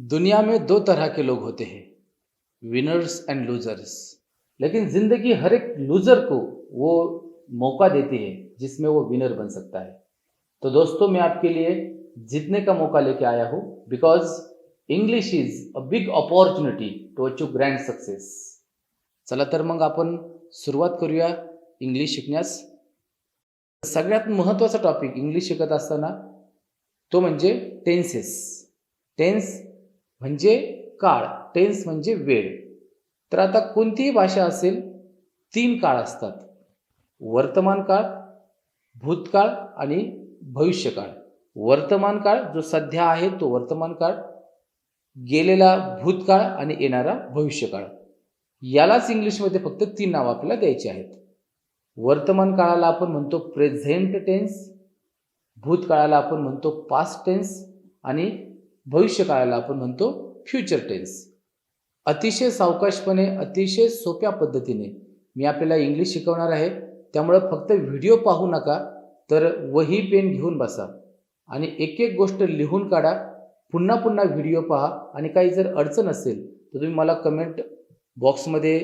दुनिया में दो तरह के लोग होते हैं, विनर्स एंड लूजर्स। लेकिन जिंदगी हर एक लूजर को वो मौका देती है जिसमें वो विनर बन सकता है। तो दोस्तों, मैं आपके लिए जीतने का मौका लेके आया हूँ, because English is a big opportunity to achieve grand success. चला तर मग आपण सुरुवात करूया इंग्लिश शिकण्यास। सगळ्यात महत्त्वाचा टॉपिक इंग्लिश शिकत असताना तो म्हणजे टेन्सेस। टेन्स म्हणजे काळ, टेन्स म्हणजे वेळ। तर आता कोणतीही भाषा असेल, 3 काळ असतात: वर्तमान काळ, भूतकाळ आणि भविष्यकाळ। वर्तमान काळ जो सध्या आहे तो वर्तमान काळ, गेलेला भूतकाळ आणि येणारा भविष्यकाळ। यालाच इंग्लिशमध्ये फक्त 3 नावं आपल्याला द्यायची आहेत। वर्तमान काळाला आपण म्हणतो प्रेझेंट टेन्स, भूतकाळाला आपण म्हणतो पास्ट टेन्स आणि भविष्यकाळाला आपण म्हणतो फ्युचर टेन्स। अतिशय सावकाशपणे, अतिशय सोप्या पद्धतीने मी आपल्याला इंग्लिश शिकवणार आहे। त्यामुळे फक्त व्हिडिओ पाहू नका, तर वही पेन घेऊन बसा आणि एक एक गोष्ट लिहून काढा। पुन्हा पुन्हा व्हिडिओ पहा आणि काही जर अडचण असेल तर तुम्ही मला कमेंट बॉक्समध्ये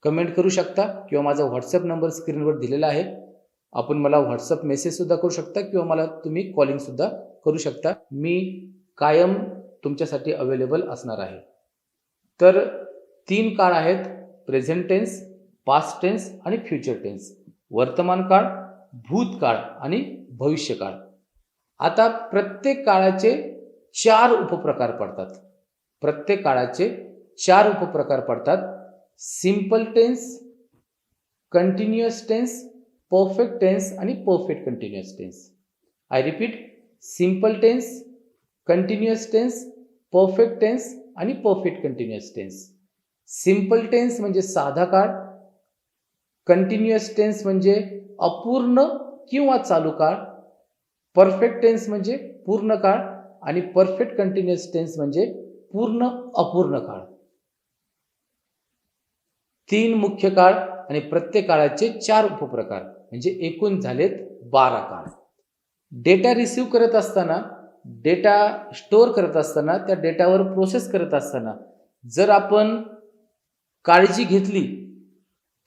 कमेंट करू शकता किंवा माझा व्हॉट्सअप नंबर स्क्रीनवर दिलेला आहे। आपण मला व्हॉट्सअप मेसेजसुद्धा करू शकता किंवा मला तुम्ही कॉलिंगसुद्धा करू शकता। मी कायम तुमच्यासाठी अवेलेबल असणार आहे। तर 3 काळ आहेत: प्रेझेंट टेन्स, पास्ट टेन्स आणि फ्युचर टेन्स। वर्तमान काळ, भूतकाळ आणि भविष्यकाळ। आता प्रत्येक काळाचे 4 उपप्रकार पडतात। प्रत्येक काळाचे 4 उपप्रकार पडतात: simple tense, continuous tense, perfect tense आणि perfect continuous tense. I repeat, simple tense, continuous tense, perfect tense आणि perfect continuous tense. Simple tense म्हणजे साधा काळ, कंटिन्युअस टेन्स म्हणजे अपूर्ण किंवा चालू काळ, परफेक्ट टेन्स म्हणजे पूर्ण काळ आणि परफेक्ट कंटिन्युअस टेन्स म्हणजे पूर्ण अपूर्ण काळ। 3 मुख्य काळ आणि प्रत्येक काळाचे 4 उपप्रकार, म्हणजे एकूण झालेत 12 काळ। डेटा रिसीव करत असताना, डेटा स्टोअर करत असताना, त्या डेटावर प्रोसेस करत असताना जर आपण काळजी घेतली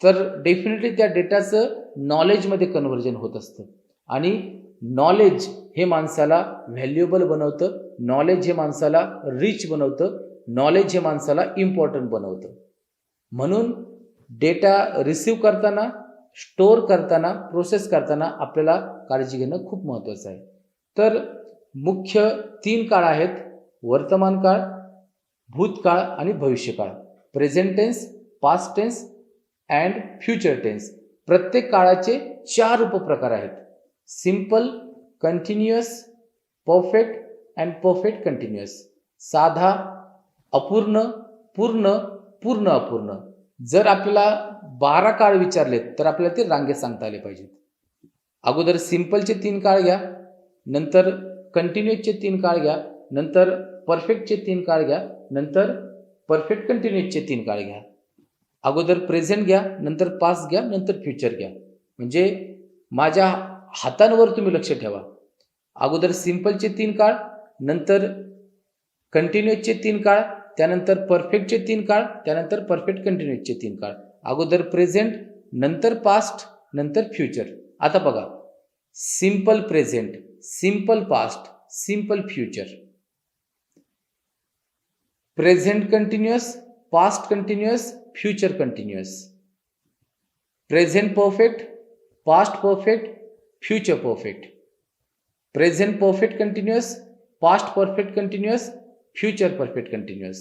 तर डेफिनेटली त्या डेटाचं नॉलेजमध्ये कन्व्हर्जन होत असतं आणि नॉलेज हे माणसाला व्हॅल्युएबल बनवतं, नॉलेज हे माणसाला रिच बनवतं, नॉलेज हे माणसाला इम्पॉर्टंट बनवतं। म्हणून डेटा रिसीव करताना, स्टोअर करताना, प्रोसेस करताना आपल्याला काळजी घेणं खूप महत्त्वाचं आहे। तर मुख्य 3 काळ आहेत: वर्तमान काळ, भूतकाळ आणि भविष्यकाळ। Present tense, past tense and future tense. प्रत्येक काळाचे 4 उपप्रकार आहेत: simple, continuous, perfect and perfect continuous. साधा, अपूर्ण, पूर्ण, पूर्ण अपूर्ण। जर आपल्याला 12 काळ विचारलेत तर आपल्याला ते रांगेत सांगता आले पाहिजेत। अगोदर सिंपलचे 3 काळ घ्या, नंतर कंटिन्युअसचे 3 काळ घ्या, नंतर परफेक्टचे 3 काळ घ्या, नंतर परफेक्ट कंटिन्युअसचे 3 काळ घ्या। अगोदर प्रेझेंट घ्या, नंतर पास्ट घ्या, नंतर फ्युचर घ्या। म्हणजे माझ्या हातांवर तुम्ही लक्ष ठेवा। अगोदर सिंपलचे 3 काळ, नंतर कंटिन्युअसचे 3 काळ, त्यानंतर परफेक्टचे 3 काळ, त्यानंतर परफेक्ट कंटिन्युअसचे 3 काळ। अगोदर प्रेझेंट, नंतर पास्ट, नंतर फ्युचर। आता बघा, simple present, simple past, simple future. Present continuous, past continuous, future continuous. Present perfect, past perfect, future perfect. Present perfect continuous, past perfect continuous, future perfect continuous.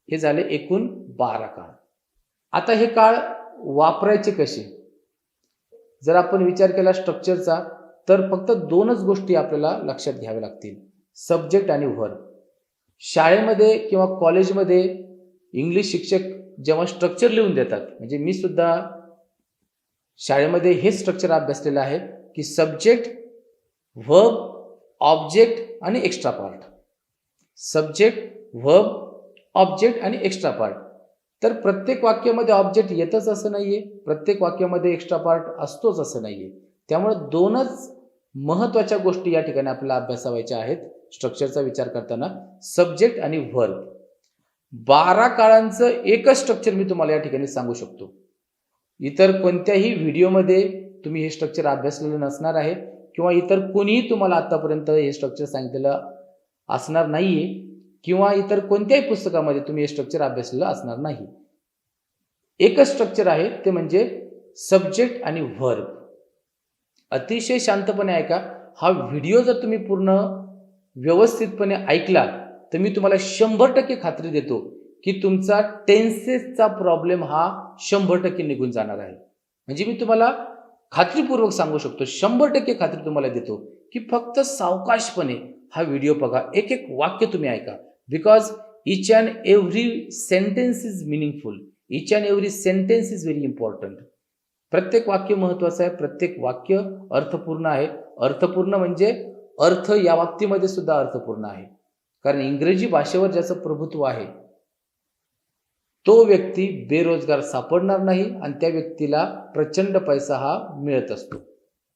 हे झाले एकूण 12 काळ। आता हे काळ वापरायचे कसे? जर आपण विचार केला स्ट्रक्चरचा, तर फक्त 2च गोष्टी आपल्याला लक्षात घ्याव्या लागतील: सब्जेक्ट आणि व्हर्ब। शाळेमध्ये किंवा कॉलेजमध्ये इंग्लिश शिक्षक जेव्हा स्ट्रक्चर लिहून देतात, म्हणजे मी सुद्धा शाळेमध्ये हे स्ट्रक्चर अभ्यासलेलं आहे की सब्जेक्ट, व्हर्ब, ऑब्जेक्ट आणि extra part. Subject, verb, object आणि एक्स्ट्रा पार्ट। तर प्रत्येक वाक्यामध्ये ऑब्जेक्ट येतच असं नाहीये, प्रत्येक वाक्यामध्ये एक्स्ट्रा पार्ट असतोच असं नाहीये। त्यामुळे 2च महत्त्वाच्या गोष्टी या ठिकाणी आपल्याला अभ्यासावायच्या आहेत स्ट्रक्चरचा विचार करताना. सब्जेक्ट आणि व्हर्ब 12 काळांचं एकच स्ट्रक्चर मी तुम्हाला या ठिकाणी सांगू शकतो. इतर कोणत्याही व्हिडिओमध्ये तुम्ही हे स्ट्रक्चर अभ्यासलेलं नसणार आहे किंवा इतर कोणीही तुम्हाला आतापर्यंत हे स्ट्रक्चर सांगितलेलं असणार नाहीये किंवा इतर कोणत्याही पुस्तकामध्ये तुम्ही हे स्ट्रक्चर अभ्यासलेलं असणार नाही. एकच स्ट्रक्चर आहे ते म्हणजे सब्जेक्ट आणि व्हर्ब. अतिशय शांतपणे ऐका. हा व्हिडिओ जर तुम्ही पूर्ण व्यवस्थितपणे ऐकला तर मी तुम्हाला 100% खात्री देतो की तुमचा टेन्सेसचा प्रॉब्लेम हा 100% निघून जाणार आहे. म्हणजे मी तुम्हाला खात्रीपूर्वक सांगू शकतो, 100% खात्री तुम्हाला देतो की फक्त सावकाशपणे हा व्हिडिओ बघा, एक एक वाक्य तुम्ही ऐका. Because each and every sentence is meaningful, each and every sentence is very important. प्रत्येक वाक्य महत्वाचं आहे, प्रत्येक वाक्य अर्थपूर्ण आहे. अर्थपूर्ण म्हणजे अर्थ या वाक्यामध्ये सुद्धा अर्थपूर्ण आहे. कारण इंग्रजी भाषेवर ज्याचं प्रभुत्व आहे तो व्यक्ती बेरोजगार सापडणार नाही आणि त्या व्यक्तीला प्रचंड पैसा हा मिळत असतो.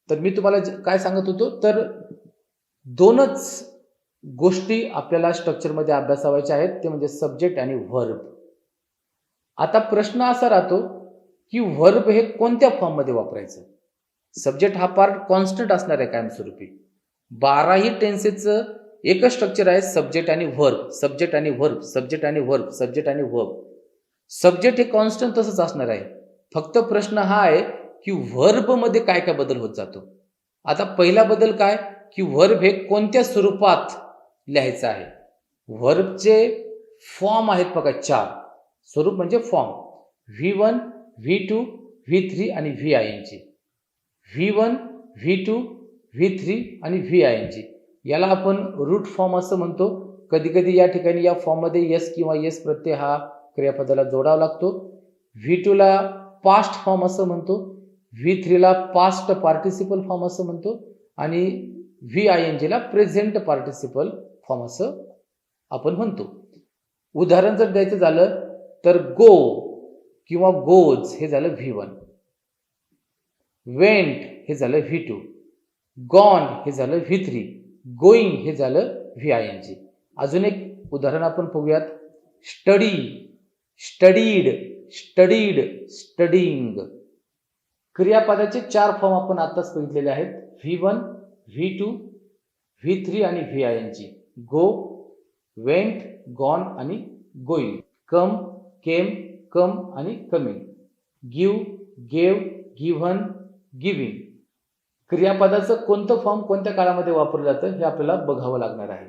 तर मी तुम्हाला काय सांगत होतो, तर दोनच गोष्टी आपल्याला स्ट्रक्चरमध्ये अभ्यासावायच्या आहेत, ते म्हणजे सब्जेक्ट आणि व्हर्ब. आता प्रश्न असा राहतो की व्हर्ब हे कोणत्या फॉर्ममध्ये वापरायचं. सब्जेक्ट हा पार्ट कॉन्स्टंट असणार आहे कायमस्वरूपी. 12ही टेन्सेसचं एकच स्ट्रक्चर आहे, सब्जेक्ट आणि व्हर्ब, सब्जेक्ट आणि व्हर्ब, सब्जेक्ट आणि व्हर्ब, सब्जेक्ट आणि व्हर्ब. सब्जेक्ट हे कॉन्स्टंट तसंच असणार आहे. फक्त प्रश्न हा आहे की व्हर्ब मध्ये काय काय बदल होत जातो. आता पहिला बदल काय की व्हर्ब हे कोणत्या स्वरूपात लिहायचं आहे. व्हर्बचे फॉर्म आहेत बघा 4. स्वरूप म्हणजे फॉर्म V1, V2, V3 आणि VING. V1, V2, V3 आणि VING याला आपण रूट फॉर्म असं म्हणतो. कधी कधी या ठिकाणी या फॉर्ममध्ये यस किंवा येस प्रत्यय हा क्रियापदाला जोडावा लागतो. V2 ला पास्ट फॉर्म असं म्हणतो, V3 ला पास्ट पार्टिसिपल फॉर्म असं म्हणतो आणि VING ला प्रेझेंट पार्टिसिपल फॉर्म असं आपण म्हणतो. उदाहरण जर द्यायचं झालं तर गो किंवा गोज हे झालं V1, वेंट हे झालं V2, गॉन हे झालं V3, गोईंग हे झालं VING. अजून एक उदाहरण आपण बघूयात. Study, studied, studied, studying. क्रियापदाचे 4 फॉर्म आपण आताच बघितलेले आहेत, V1, V2, V3 आणि VING. गो, वेंट, गॉन आणि गोईंग. कम, केम, कम आणि coming. Give, gave, given, giving. क्रियापदाचं कोणतं फॉर्म कोणत्या काळामध्ये वापरलं जातं हे आपल्याला बघावं लागणार आहे.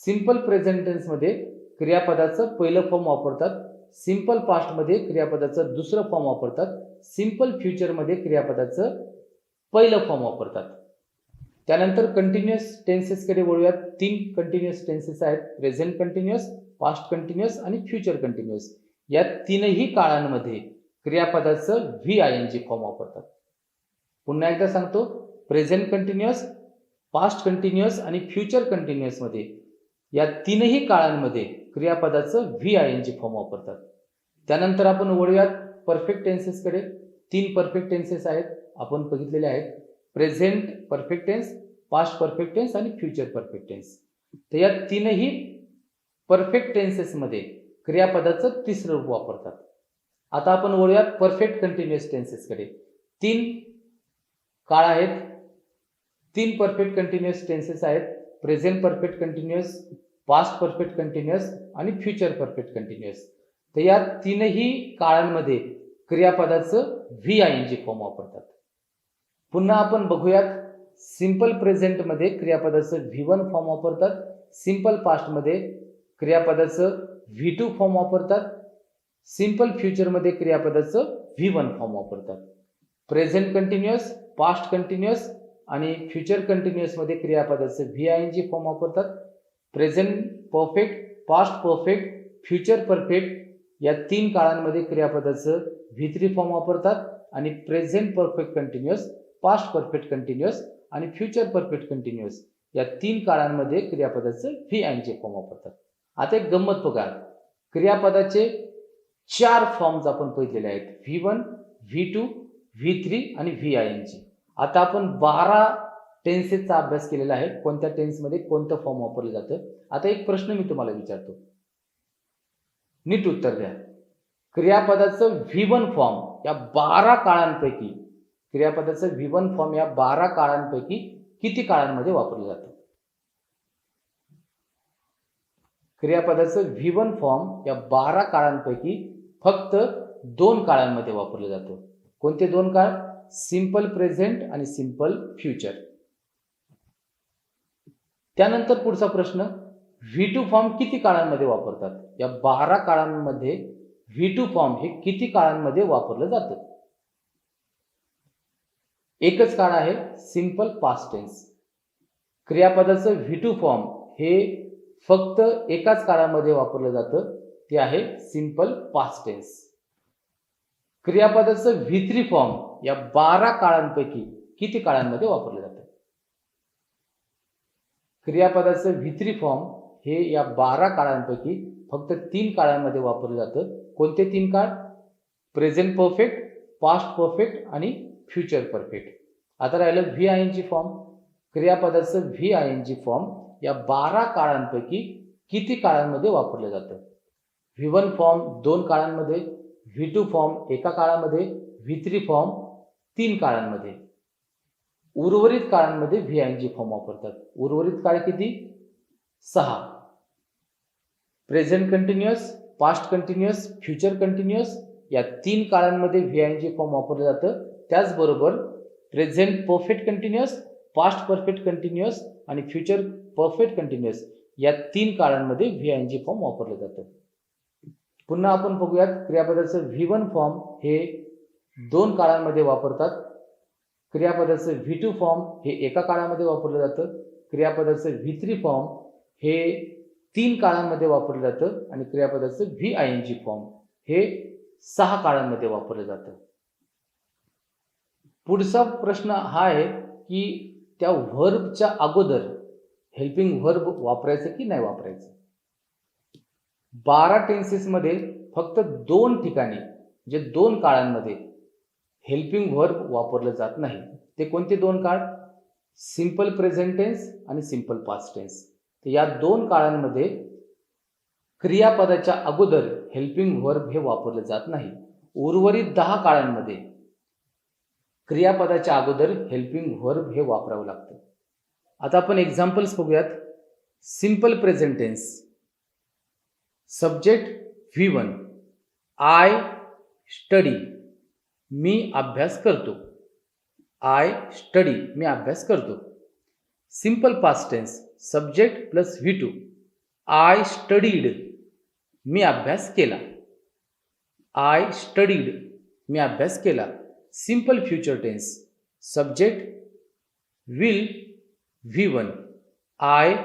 सिंपल प्रेझेंट टेन्स मध्ये क्रियापदाचं पहिलं फॉर्म वापरतात, सिंपल पास्ट मध्ये क्रियापदाचं दुसरं फॉर्म वापरतात, सिंपल फ्युचर मध्ये क्रियापदाचं पहिलं फॉर्म वापरतात. त्यानंतर कंटिन्युअस टेन्सेस कडे वळूयात. 3 कंटिन्युअस टेन्सेस आहेत, प्रेझेंट कंटिन्युअस, पास्ट कंटिन्युअस आणि फ्युचर कंटिन्युअस. या तीनही काळांमध्ये क्रियापदाचं VING फॉर्म वापरतात. पुन्हा एकदा सांगतो, प्रेझेंट कंटिन्युअस, पास्ट कंटिन्युअस आणि फ्युचर कंटिन्युअस मध्ये या तीनही काळांमध्ये क्रियापदाचं VING फॉर्म वापरतात. त्यानंतर आपण वळूयात परफेक्ट टेन्सेस कडे. 3 परफेक्ट टेन्सेस आहेत, आपण बघितलेले आहेत, present perfect tense, past perfect tense आणि फ्युचर परफेक्ट टेन्स. तर या तीनही परफेक्ट टेन्सेस मध्ये क्रियापदाचं तिसरं रूप वापरतात. आता आपण वळूयात परफेक्ट कंटिन्युअस टेन्सेस कडे. 3 काळ आहेत, 3 परफेक्ट कंटिन्युअस टेन्सेस आहेत, present perfect continuous, past perfect continuous आणि फ्युचर परफेक्ट कंटिन्युअस. तर या तीनही काळांमध्ये क्रियापदाचं VING फॉर्म वापरतात. पुन्हा आपण बघूयात, सिंपल प्रेझेंट मध्ये क्रियापदाचं V1 फॉर्म वापरतात, सिंपल पास्ट मध्ये क्रियापदाचं V2 फॉर्म वापरतात, सिंपल फ्युचर मध्ये क्रियापदाचं V1 फॉर्म वापरतात. प्रेझेंट कंटिन्युअस, पास्ट कंटिन्युअस आणि फ्युचर कंटिन्युअस मध्ये क्रियापदाचं VING फॉर्म वापरतात. Present perfect, past perfect, future perfect या 3 काळांमध्ये क्रियापदाचं V3 फॉर्म वापरतात आणि present perfect continuous, past perfect continuous आणि फ्युचर परफेक्ट कंटिन्युअस या 3 काळांमध्ये क्रियापदाचं VING फॉर्म वापरतात. आता एक गंमत बघा, क्रियापदाचे 4 फॉर्म्स आपण बघितलेले आहेत, V1, V2, V3 आणि VING. आता आपण 12 टेन्सेसचा अभ्यास केलेला आहे, कोणत्या टेन्समध्ये कोणतं फॉर्म वापरलं जातं. आता एक प्रश्न मी तुम्हाला विचारतो, नीट उत्तर द्या. क्रियापदाचं V1 फॉर्म या 12 काळांपैकी क्रियापदाचं V1 फॉर्म या 12 काळांपैकी किती काळांमध्ये वापरलं जातं? क्रियापदाचं V1 फॉर्म या 12 काळांपैकी फक्त 2 काळांमध्ये वापरलं जातं. कोणते 2 काळ? सिंपल प्रेझेंट आणि सिंपल फ्युचर. त्यानंतर पुढचा प्रश्न, V2 फॉर्म किती काळांमध्ये वापरतात? या 12 काळांमध्ये V2 फॉर्म हे किती काळांमध्ये वापरलं जातं? एकच काळ आहे, सिंपल पास्ट टेन्स. क्रियापदाचं V2 फॉर्म हे फक्त एकाच काळामध्ये वापरलं जातं, ते आहे सिंपल पास्ट टेन्स. क्रियापदाचं V3 फॉर्म या 12 काळांपैकी किती काळांमध्ये वापरलं जातं? क्रियापदाचं V3 फॉर्म हे या 12 काळांपैकी फक्त 3 काळांमध्ये वापरलं जातं. कोणते 3 काळ? प्रेझेंट परफेक्ट, पास्ट परफेक्ट आणि फ्युचर परफेक्ट. आता राहिलं VING फॉर्म. क्रियापदाचं VING फॉर्म या 12 काळांपैकी किती काळांमध्ये वापरलं जातं? V1 फॉर्म 2 काळांमध्ये, V2 फॉर्म एका काळामध्ये, V3 फॉर्म 3 काळांमध्ये. उर्वरित काळांमध्ये VING फॉर्म वापरतात. उर्वरित काळ किती? 6. Present continuous, past continuous, future continuous या 3 काळांमध्ये VING फॉर्म वापरलं जातं. त्याचबरोबर present perfect continuous, past perfect continuous आणि फ्युचर परफेक्ट कंटिन्युअस या 3 काळांमध्ये VING फॉर्म वापरलं जातं. पुन्हा आपण बघूयात, क्रियापदाचं V1 फॉर्म हे 2 काळांमध्ये वापरतात. क्रियापदाचं V2 फॉर्म हे एका काळामध्ये वापरलं जातं. क्रियापदाचं V3 फॉर्म हे 3 काळांमध्ये वापरलं जातं आणि क्रियापदाचं VING फॉर्म हे 6 काळांमध्ये वापरलं जातं. पुढचा प्रश्न हा आहे की त्या व्हर्बच्या अगोदर हेल्पिंग व्हर्ब वापरायचं की नाही वापरायचं. 12 टेन्सेसमध्ये फक्त 2 ठिकाणी म्हणजे 2 काळांमध्ये हेल्पिंग व्हर्ब वापरलं जात नाही. ते कोणते 2 काळ? सिंपल प्रेझेंट टेन्स आणि सिंपल पास्ट टेन्स. तर या 2 काळांमध्ये क्रियापदाच्या अगोदर हेल्पिंग व्हर्ब हे वापरलं जात नाही. उर्वरित 10 काळांमध्ये क्रियापदाच्या अगोदर हेल्पिंग व्हर्ब हे वापरावं लागतं. आता आपण एक्झाम्पल्स बघूयात. Simple present tense. Subject V1, I study, मी अभ्यास करतो. आय स्टडी, मी अभ्यास करतो. Simple past tense. Subject plus V2, I studied, मी अभ्यास केला. आय स्टडीड, मी अभ्यास केला. Simple future tense. Subject will V1, I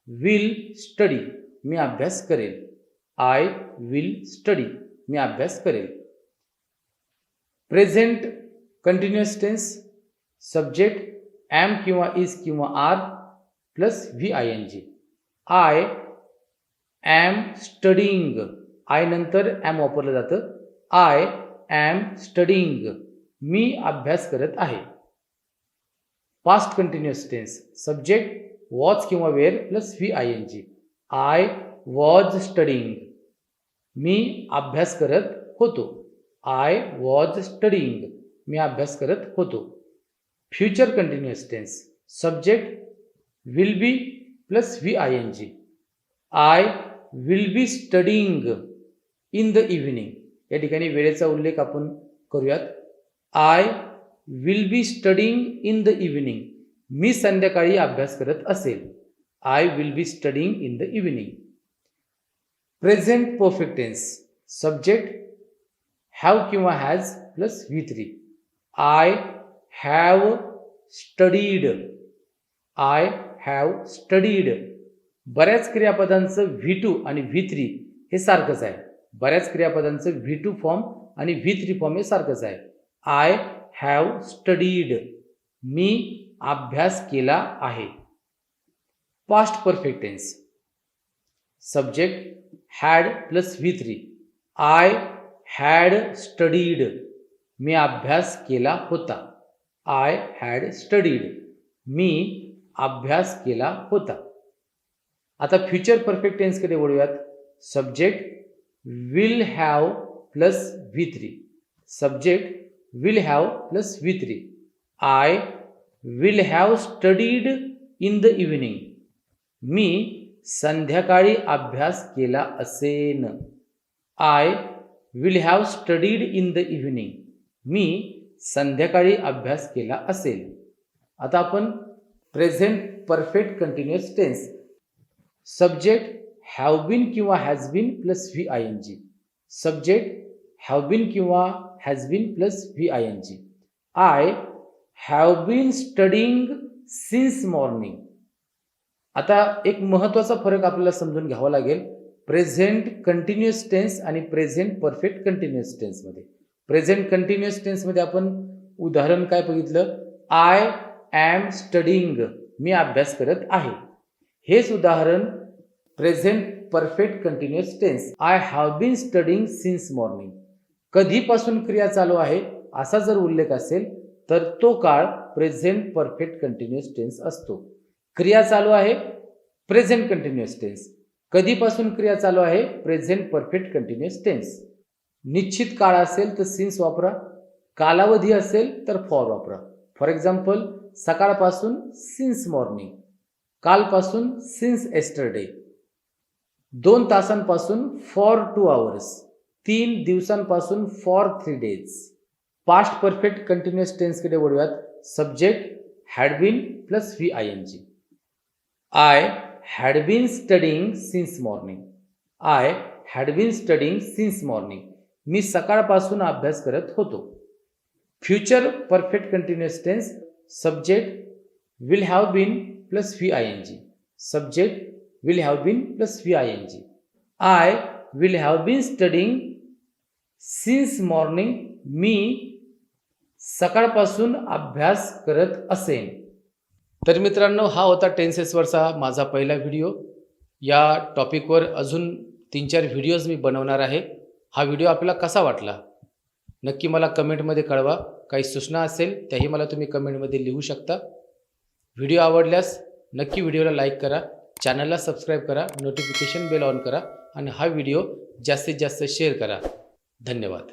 will study, मी अभ्यास करेल. आय विल स्टडी, मी अभ्यास करेल. Present continuous tense. Subject am किंवा इज किंवा are plus VING. I am studying, I नंतर एम वापरलं जातं. आय एम स्टडीइंग, मी अभ्यास करत आहे. Past continuous tense. Subject was किंवा were plus VING. I was studying, मी अभ्यास करत होतो. आय वॉज स्टडीइंग, मी अभ्यास करत होतो. Future continuous tense. Subject will be plus VING. I will be studying in the evening. या ठिकाणी वेळेचा उल्लेख आपण करूयात. I will be studying in the evening, मी संध्याकाळी अभ्यास करत असेल. I will be studying in the evening. Present perfect tense. Subject have किंवा has plus V3. I have studied. I have studied. बऱ्याच क्रियापदांचं V2 आणि V3 हे सारखंच आहे. बऱ्याच क्रियापदांचं V2 फॉर्म आणि V3 फॉर्म हे सारखंच आहे. आय हॅव स्टडीड, मी अभ्यास केला आहे. Past perfect tense. Subject had plus V3. I had studied, मी अभ्यास केला होता. I had studied. मी अभ्यास केला होता. आता फ्युचर परफेक्ट टेन्सकडे वळूयात. Subject will have plus V3. Subject will have plus V3. I will have studied in the evening. मी संध्याकाळी अभ्यास केला असेन. I will have studied in the evening. मी संध्याकाळी अभ्यास केला असेल. आता आपण present perfect continuous tense. Subject have been किंवा has been plus VING. Subject have been किंवा has been plus VING. I have been studying since morning. आता एक महत्त्वाचा फरक आपल्याला समजून घ्यावा लागेल प्रेझेंट कंटिन्युअस टेन्स आणि प्रेझेंट परफेक्ट कंटिन्युअस टेन्समध्ये. प्रेझेंट कंटिन्युअस टेन्समध्ये आपण उदाहरण काय बघितलं, आय ॲम स्टडिंग, मी अभ्यास करत आहे. हेच उदाहरण present perfect continuous tense, I have been studying since morning. कधीपासून क्रिया चालू आहे असा जर उल्लेख असेल तर तो काळ प्रेझेंट परफेक्ट कंटिन्युअस टेन्स असतो. क्रिया चालू आहे प्रेझेंट कंटिन्युअस टेन्स. कधीपासून क्रिया चालू आहे प्रेझेंट परफेक्ट कंटिन्युअस टेन्स. निश्चित काळ असेल तर सिन्स वापरा, कालावधी असेल तर फॉर वापरा. फॉर एक्झाम्पल, सकाळपासून सिन्स मॉर्निंग, कालपासून सिन्स एस्टरडे, 2 तासांपासून फॉर 2 hours, 3 दिवसांपासून for 3 days. Past perfect continuous टेन्सकडे वळूयात. Subject had been plus VING. I had been studying since morning. I had been studying since morning. मी सकाळपासून अभ्यास करत होतो. Future perfect continuous tense. Subject will have been plus VING. Subject will have been plus VING. I will have been studying since morning. मी सकाळपासून अभ्यास करत असेन. तर मित्रांनो, हा होता टेन्सेसवरचा माझा पहिला व्हिडिओ. या टॉपिकवर अजून 3-4 व्हिडिओज मी बनवणार आहे. हा व्हिडिओ आपल्याला कसा वाटला नक्की मला कमेंटमध्ये कळवा. काही सूचना असेल त्याही मला तुम्ही कमेंटमध्ये लिहू शकता. व्हिडिओ आवडल्यास नक्की व्हिडिओला लाईक करा, चॅनलला सबस्क्राईब करा, नोटिफिकेशन बेल ऑन करा आणि हा व्हिडिओ जास्तीत जास्त शेअर करा. धन्यवाद.